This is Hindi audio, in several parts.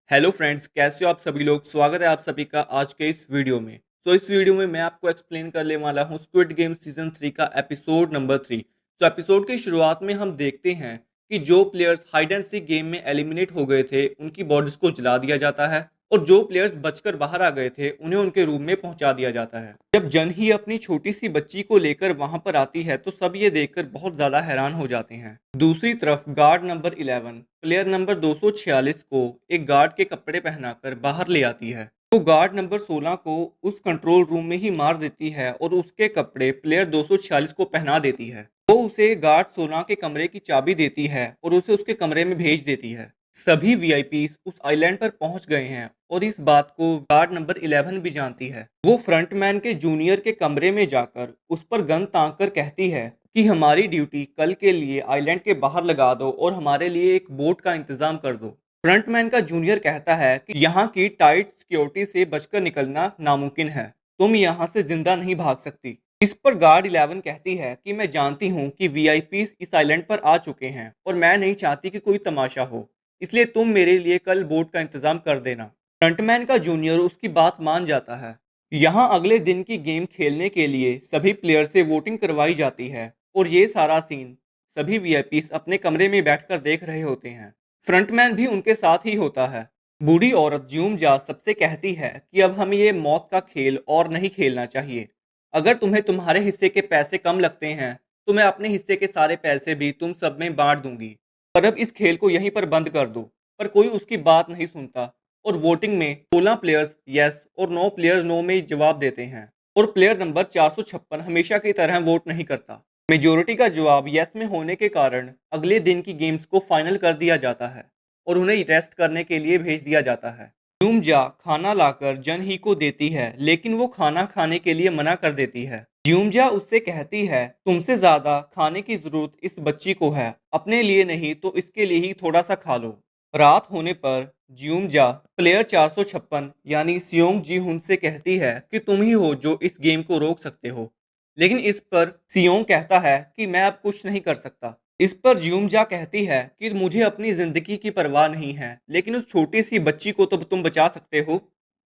हेलो फ्रेंड्स, कैसे हो आप सभी लोग। स्वागत है आप सभी का आज के इस वीडियो में। इस वीडियो में मैं आपको एक्सप्लेन करने वाला हूँ स्क्विड गेम सीजन 3 का एपिसोड नंबर 3। एपिसोड की शुरुआत में हम देखते हैं कि जो players hide and seek game में एलिमिनेट हो गए थे उनकी बॉडीज को जला दिया जाता है और जो प्लेयर्स बचकर बाहर आ गए थे उन्हें उनके रूम में पहुंचा दिया जाता है। जब जन ही अपनी छोटी सी बच्ची को लेकर वहां पर आती है तो सब ये देखकर बहुत ज्यादा हैरान हो जाते हैं। दूसरी तरफ गार्ड नंबर 11 प्लेयर नंबर 246 को एक गार्ड के कपड़े पहनाकर बाहर ले आती है। वो गार्ड नंबर 16 को उस कंट्रोल रूम में ही मार देती है और उसके कपड़े प्लेयर 246 को पहना देती है। वो उसे गार्ड 16 के कमरे की चाबी देती है और उसे उसके कमरे में भेज देती है। सभी वीआईपीस उस आइलैंड पर पहुंच गए हैं और इस बात को गार्ड नंबर 11 भी जानती है। वो फ्रंटमैन के जूनियर के कमरे में जाकर उस पर गन ताक कर कहती है कि हमारी ड्यूटी कल के लिए आइलैंड के बाहर लगा दो और हमारे लिए एक बोट का इंतजाम कर दो। फ्रंटमैन का जूनियर कहता है कि यहाँ की टाइट सिक्योरिटी से बचकर निकलना नामुमकिन है, तुम यहाँ से जिंदा नहीं भाग सकती। इस पर गार्ड 11 कहती है कि मैं जानती हूँ कि वीआईपी इस आइलैंड पर आ चुके हैं और मैं नहीं चाहती कि कोई तमाशा हो, इसलिए तुम मेरे लिए कल बोट का इंतजाम कर देना। फ्रंटमैन का जूनियर उसकी बात मान जाता है। यहाँ अगले दिन की गेम खेलने के लिए सभी प्लेयर से वोटिंग करवाई जाती है और ये सारा सीन सभी वीआईपीस अपने कमरे में बैठकर देख रहे होते हैं। फ्रंटमैन भी उनके साथ ही होता है। बूढ़ी औरत ज्यूम जा सबसे कहती है कि अब हमें ये मौत का खेल और नहीं खेलना चाहिए। अगर तुम्हें तुम्हारे हिस्से के पैसे कम लगते हैं तो मैं अपने हिस्से के सारे पैसे भी तुम सब में बांट दूंगी, पर अब इस खेल को यहीं पर बंद कर दो। पर कोई उसकी बात नहीं सुनता और वोटिंग में 16 प्लेयर्स यस और 9 प्लेयर्स नो में जवाब देते हैं और प्लेयर नंबर 456 हमेशा की तरह वोट नहीं करता। मेजोरिटी का जवाब यस में होने के कारण अगले दिन की गेम्स को फाइनल कर दिया जाता है और उन्हें रेस्ट करने के लिए भेज दिया जाता है। यूमजा खाना लाकर जन ही को देती है लेकिन वो खाना खाने के लिए मना कर देती है। यूमजा उससे कहती है तुमसे ज्यादा खाने की जरूरत इस बच्ची को है, अपने लिए नहीं तो इसके लिए ही थोड़ा सा खा लो। रात होने पर ज्यूमजा प्लेयर 456 यानी सियोंग जी हुन से कहती है कि तुम ही हो जो इस गेम को रोक सकते हो, लेकिन इस पर सियोंग कहता है कि मैं अब कुछ नहीं कर सकता। इस पर ज्यूमजा कहती है कि मुझे अपनी जिंदगी की परवाह नहीं है, लेकिन उस छोटी सी बच्ची को तो तुम बचा सकते हो,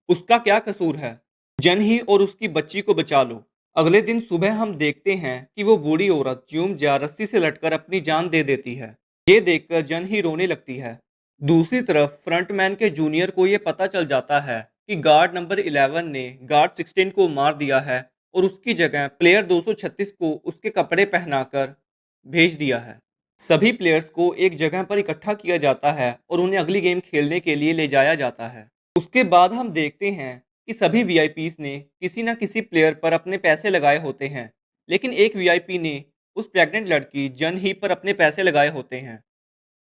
उसका क्या कसूर है। जन ही और उसकी बच्ची को बचा लो। अगले दिन सुबह हम देखते हैं कि वो बूढ़ी औरत ज्यूमजा रस्सी से लटकर अपनी जान दे देती है। ये देखकर जन ही रोने लगती है। दूसरी तरफ फ्रंटमैन के जूनियर को ये पता चल जाता है कि गार्ड नंबर 11 ने गार्ड 16 को मार दिया है और उसकी जगह प्लेयर 236 को उसके कपड़े पहनाकर भेज दिया है। सभी प्लेयर्स को एक जगह पर इकट्ठा किया जाता है और उन्हें अगली गेम खेलने के लिए ले जाया जाता है। उसके बाद हम देखते हैं कि सभी वीआईपीस ने किसी न किसी प्लेयर पर अपने पैसे लगाए होते हैं, लेकिन एक वीआईपी ने उस प्रेग्नेंट लड़की जन ही पर अपने पैसे लगाए होते हैं,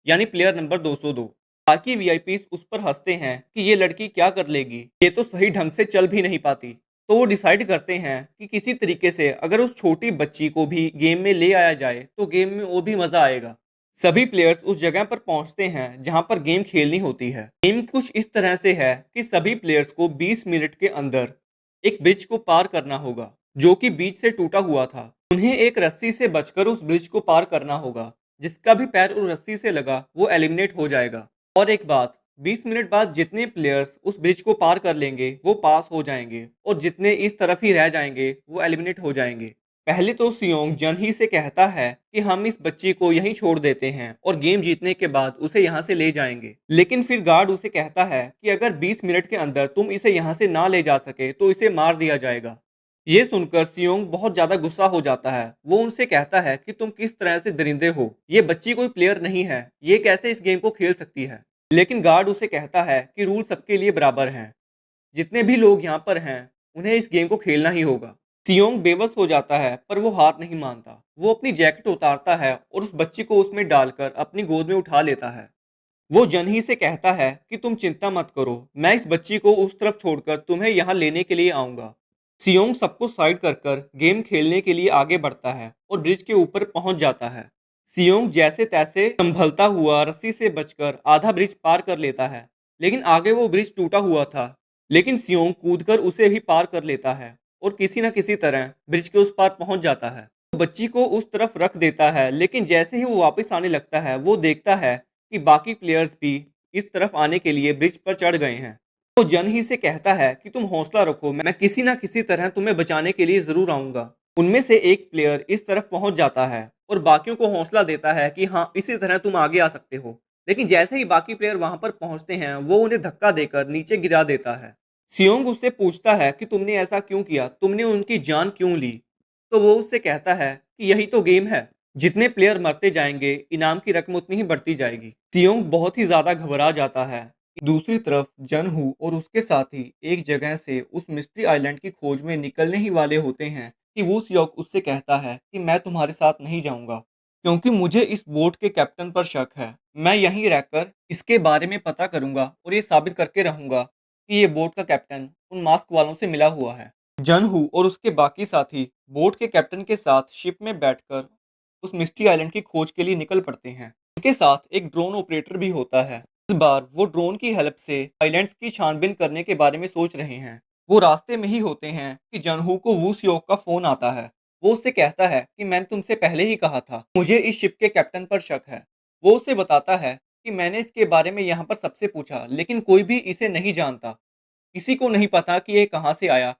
यानी प्लेयर नंबर 202। बाकी वीआईपीस उस पर हंसते हैं कि ये लड़की क्या कर लेगी, ये तो सही ढंग से चल भी नहीं पाती। तो वो डिसाइड करते हैं कि किसी तरीके से अगर उस छोटी बच्ची को भी गेम में ले आया जाए तो गेम में और भी मजा आएगा। सभी प्लेयर्स उस जगह पर पहुंचते हैं जहां पर गेम खेलनी होती है। गेम कुछ इस तरह से है कि सभी प्लेयर्स को 20 मिनट के अंदर एक ब्रिज को पार करना होगा जो कि बीच से टूटा हुआ था। उन्हें एक रस्सी से बचकर उस ब्रिज को पार करना होगा। जिसका भी पैर उस रस्सी से लगा वो एलिमिनेट हो जाएगा। और एक बात, 20 मिनट बाद जितने प्लेयर्स उस ब्रिज को पार कर लेंगे वो पास हो जाएंगे और जितने इस तरफ ही रह जाएंगे वो एलिमिनेट हो जाएंगे। पहले तो सियोंग जन ही से कहता है कि हम इस बच्ची को यहीं छोड़ देते हैं और गेम जीतने के बाद उसे यहाँ से ले जाएंगे, लेकिन फिर गार्ड उसे कहता है कि अगर 20 मिनट के अंदर तुम इसे यहाँ से ना ले जा सके तो इसे मार दिया जाएगा। ये सुनकर सियोंग बहुत ज्यादा गुस्सा हो जाता है। वो उनसे कहता है कि तुम किस तरह से दरिंदे हो, ये बच्ची कोई प्लेयर नहीं है, ये कैसे इस गेम को खेल सकती है। लेकिन गार्ड उसे कहता है कि रूल सबके लिए बराबर हैं, जितने भी लोग यहाँ पर हैं उन्हें इस गेम को खेलना ही होगा। सियोंग बेबस हो जाता है पर वो हार नहीं मानता। वो अपनी जैकेट उतारता है और उस बच्ची को उसमें डालकर अपनी गोद में उठा लेता है। वो जन ही से कहता है कि तुम चिंता मत करो, मैं इस बच्ची को उस तरफ छोड़कर तुम्हें यहाँ लेने के लिए आऊंगा। सियोंग सबको साइड कर कर गेम खेलने के लिए आगे बढ़ता है और ब्रिज के ऊपर पहुंच जाता है। सियोंग जैसे तैसे संभलता हुआ रस्सी से बचकर आधा ब्रिज पार कर लेता है, लेकिन आगे वो ब्रिज टूटा हुआ था। लेकिन सियोंग कूदकर उसे भी पार कर लेता है और किसी न किसी तरह ब्रिज के उस पार पहुंच जाता है। वो बच्ची को उस तरफ रख देता है, लेकिन जैसे ही वो वापस आने लगता है वो देखता है कि बाकी प्लेयर्स भी इस तरफ आने के लिए ब्रिज पर चढ़ गए हैं। तो जन ही से कहता है कि तुम हौसला रखो, मैं किसी ना किसी तरह तुम्हें बचाने के लिए जरूर आऊंगा। उनमें से एक प्लेयर इस तरफ पहुंच जाता है और बाकियों को हौसला देता है कि हाँ, इसी तरह तुम आगे आ सकते हो। लेकिन जैसे ही बाकी प्लेयर वहां पर पहुंचते हैं, वो उन्हें धक्का देकर नीचे गिरा देता है। सियोंग उससे पूछता है कि तुमने ऐसा क्यों किया, तुमने उनकी जान क्यों ली। तो वो उससे कहता है कि यही तो गेम है, जितने प्लेयर मरते जाएंगे इनाम की रकम उतनी ही बढ़ती जाएगी। सियोंग बहुत ही ज्यादा घबरा जाता है। दूसरी तरफ जनहू और उसके साथी एक जगह से उस मिस्ट्री आइलैंड की खोज में निकलने ही वाले होते हैं कि वू सियोक उससे कहता है कि मैं तुम्हारे साथ नहीं जाऊंगा, क्योंकि मुझे इस बोट के कैप्टन पर शक है। मैं यहीं रहकर इसके बारे में पता करूंगा और ये साबित करके रहूंगा कि ये बोट का कैप्टन उन मास्क वालों से मिला हुआ है। जनहू और उसके बाकी साथी बोट के कैप्टन के साथ शिप में बैठकर उस मिस्ट्री आइलैंड की खोज के लिए निकल पड़ते हैं। उनके साथ एक ड्रोन ऑपरेटर भी होता है। इस बार वो ड्रोन की हेल्प से आइलैंड्स की छानबीन करने के बारे में सोच रहे हैं। वो रास्ते में ही होते हैं कि जनहू को वू सियोक का फोन आता है। वो उससे कहता है कि मैंने तुमसे पहले ही कहा था, मुझे इस शिप के कैप्टन पर शक है। वो उसे बताता है कि मैंने इसके बारे में यहाँ पर सबसे पूछा, लेकिन कोई भी इसे नहीं जानता। किसी को नहीं पता कि ये कहाँ से आया।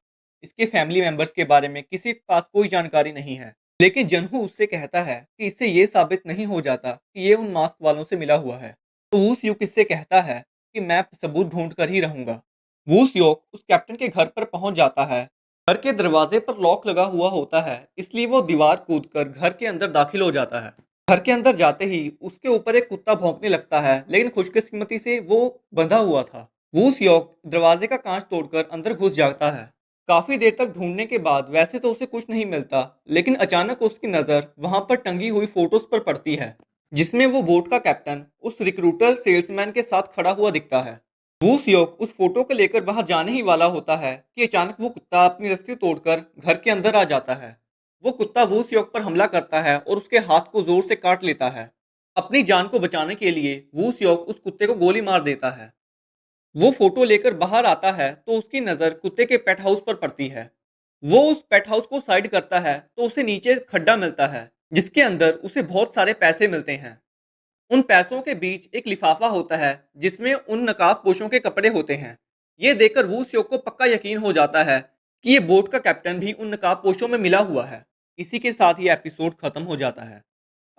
इसके फैमिली मेंबर्स के बारे में किसी के पास कोई जानकारी नहीं है। लेकिन जनहू उससे कहता है कि इससे ये साबित नहीं हो जाता कि ये उन मास्क वालों से मिला हुआ है। तो वू सियोक इससे कहता है कि मैं सबूत ढूंढ कर ही रहूंगा। वू सियोक उस कैप्टन के घर पर पहुंच जाता है। घर के दरवाजे पर लॉक लगा हुआ होता है, इसलिए वो दीवार कूदकर घर के अंदर दाखिल हो जाता है। घर के अंदर जाते ही उसके ऊपर एक कुत्ता भौंकने लगता है, लेकिन खुशकिस्मती से वो बंधा हुआ था। वू सियोक दरवाजे का कांच तोड़कर अंदर घुस जाता है। काफी देर तक ढूंढने के बाद वैसे तो उसे कुछ नहीं मिलता, लेकिन अचानक उसकी नजर वहां पर टंगी हुई फोटोज पर पड़ती है, जिसमें वो बोट का कैप्टन उस रिक्रूटर सेल्समैन के साथ खड़ा हुआ दिखता है। वू सियोक उस फोटो को लेकर बाहर जाने ही वाला होता है कि अचानक वो कुत्ता अपनी रस्सी तोड़कर घर के अंदर आ जाता है। वो कुत्ता वू सियोक पर हमला करता है और उसके हाथ को जोर से काट लेता है। अपनी जान को बचाने के लिए वू सियोक उस कुत्ते को गोली मार देता है। वो फोटो लेकर बाहर आता है तो उसकी नज़र कुत्ते के पेट हाउस पर पड़ती है। वो उस पेट हाउस को साइड करता है तो उसे नीचे खड्डा मिलता है, जिसके अंदर उसे बहुत सारे पैसे मिलते हैं। उन पैसों के बीच एक लिफाफा होता है, जिसमें उन नकाब पोशों के कपड़े होते हैं। ये देखकर वू सियोक को पक्का यकीन हो जाता है कि ये बोट का कैप्टन भी उन नकाब पोशों में मिला हुआ है। इसी के साथ ये एपिसोड खत्म हो जाता है।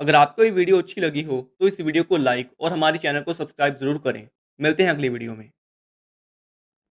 अगर आपको ये वीडियो अच्छी लगी हो तो इस वीडियो को लाइक और हमारे चैनल को सब्सक्राइब जरूर करें। मिलते हैं अगली वीडियो में।